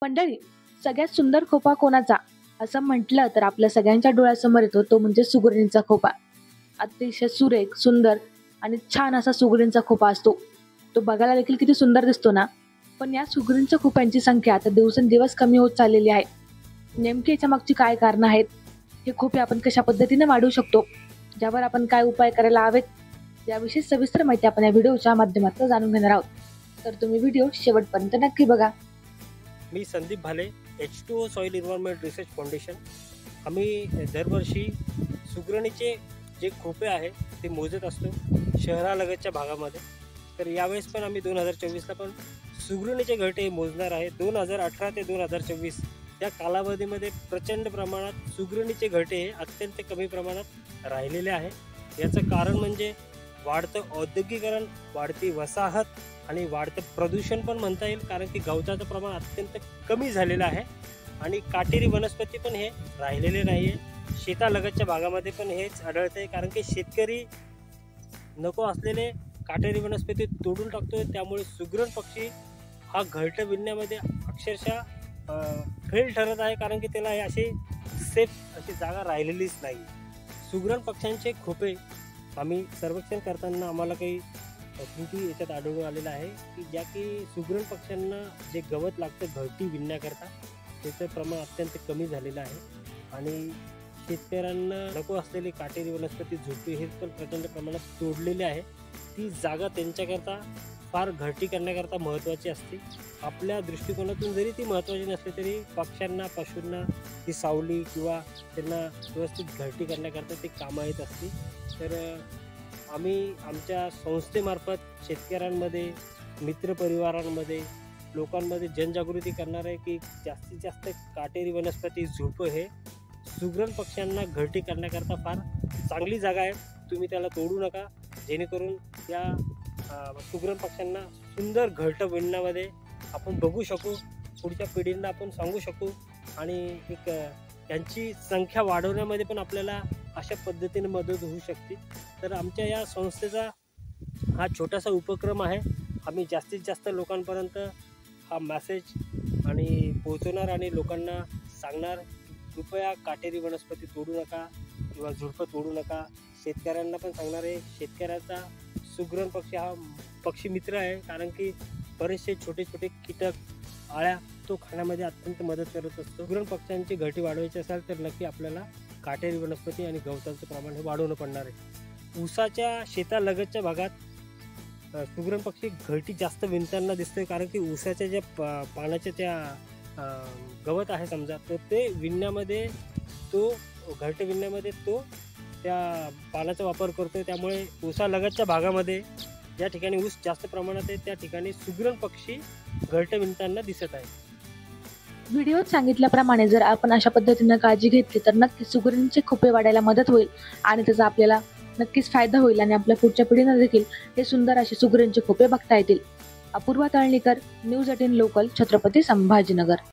मंडळी, सगळ्यात सुंदर खोपा कोणाचा असं म्हटलं तर आपल्या सगळ्यांच्या डोळ्यासमोर येतो तो म्हणजे सुगरणीचा खोपा. अतिशय सुरेख, सुंदर आणि छान असा सुगरणीचा खोपा असतो. तो बघायला देखील किती सुंदर दिसतो ना. पण या सुगरणीच्या खोप्यांची संख्या आता दिवसेंदिवस कमी होत चाललेली आहे. नेमकी याच्या मागची काय कारणं आहेत, हे खोपे आपण कशा पद्धतीने वाढवू शकतो, ज्यावर आपण काय उपाय करायला हवेत, याविषयी सविस्तर माहिती आपण या व्हिडिओच्या माध्यमातून जाणून घेणार आहोत. तर तुम्ही व्हिडिओ शेवटपर्यंत नक्की बघा. मी संदीप भाले, H2O soil environment research foundation. आम्ही दरवर्षी सुगरणीचे जे खोपे आहे ते मोजत असतो शहरालगतच्या भागामध्ये. तर यावेळेस पण आम्ही 2024ला पण सुगरणीचे घरटे मोजणार आहे. 2018 ते 2024 या कालावधीमध्ये प्रचंड प्रमाणात सुगरणीचे घरटे हे अत्यंत कमी प्रमाणात राहिलेले आहे. याचं कारण म्हणजे वाढतं औद्योगिकरण, वाढती वसाहत आणि वाढतं प्रदूषण पण म्हणता येईल. कारण की गवताचं प्रमाण अत्यंत कमी झालेलं आहे आणि काटेरी वनस्पती पण हे राहिलेले नाही आहे. शेतालगतच्या भागामध्ये पण हेच आढळतं आहे. कारण की शेतकरी नको असलेले काटेरी वनस्पती तोडून टाकतो. त्यामुळे सुगरण पक्षी हा घरटं विणण्यामध्ये अक्षरशः फेल ठरत आहे. कारण की त्याला हे अशी सेफ अशी जागा राहिलेलीच नाही. सुगरण पक्ष्यांचे खोपे आम्ही सर्वेक्षण करताना आम्हाला काही त्रुटी याच्यात आढळून आलेला आहे की ज्या की सुगरण पक्ष्यांना जे गवत लागतं घरटी विणण्याकरता त्याचं प्रमाण अत्यंत कमी झालेलं आहे. आणि शेतकऱ्यांना नको असलेली काटेरी वनस्पती, झुडपे हे पण प्रचंड प्रमाणात तोडलेले आहे. ती जागा त्यांच्याकरता फार घरटी करण्याकरता महत्त्वाची असते. आपल्या दृष्टिकोनातून जरी ती महत्त्वाची नसली तरी पक्ष्यांना, पशूंना ती सावली किंवा त्यांना व्यवस्थित घरटी करण्याकरता ती कामं येत असते. तर आम्ही आमच्या संस्थेमार्फत शेतकऱ्यांमध्ये, मित्रपरिवारांमध्ये, लोकांमध्ये जनजागृती करणार आहे की जास्तीत जास्त काटेरी वनस्पती, झुडपं हे सुगरण पक्ष्यांना घरटी करण्याकरता फार चांगली जागा आहे. तुम्ही त्याला तोडू नका, जेणेकरून या सुगरण पक्ष्यांना सुंदर घरटं विणण्यामध्ये आपण बघू शकू, पुढच्या पिढींना आपण सांगू शकू आणि एक त्यांची संख्या वाढवण्यामध्ये पण आपल्याला अशा पद्धतीने मदत होऊ शकते. तर आमच्या या संस्थेचा हा छोटासा उपक्रम आहे. आम्ही जास्तीत जास्त लोकांपर्यंत हा मेसेज आणि पोहोचवणार आणि लोकांना सांगणार, कृपया काटेरी वनस्पती तोडू नका किंवा झुडपं तोडू नका. शेतकऱ्यांना पण सांगणार आहे, शेतकऱ्याचा सुगरण पक्षी हा पक्षी मित्र आहे. कारण की बरेचसे छोटे छोटे कीटक, आळ्या तो खाण्यामध्ये अत्यंत मदत करत असतो. सुगरण पक्ष्यांची घरटी वाढवायची असेल तर नक्की आपल्याला काटेरी वनस्पती आणि गवताचं प्रमाण हे वाढवणं पडणार आहे. ऊसाच्या शेतालगतच्या भागात सुगरण पक्षी घरटी जास्त विणताना दिसतोय. कारण की ऊसाच्या ज्या पानाच्या त्या गवत आहे समजा, तर ते विणण्यामध्ये तो घरटे विणण्यामध्ये तो त्या पानाचा वापर करतोय. त्यामुळे ऊसालगतच्या भागामध्ये ज्या ठिकाणी ऊस जास्त प्रमाणात आहे त्या ठिकाणी सुगरण पक्षी घरटे विणताना दिसत आहे. व्हिडिओत सांगितल्याप्रमाणे जर आपण अशा पद्धतीने काळजी घेतली तर नक्कीच सुगरणीचे खोपे वाढायला मदत होईल आणि त्याचा आपल्याला नक्कीच फायदा होईल आणि आपल्या पुढच्या पिढींना देखील हे सुंदर असे सुगरणीचे खोपे बघता येतील. Apurva Talnikar, news 18 local, Chhatrapati Sambhajinagar.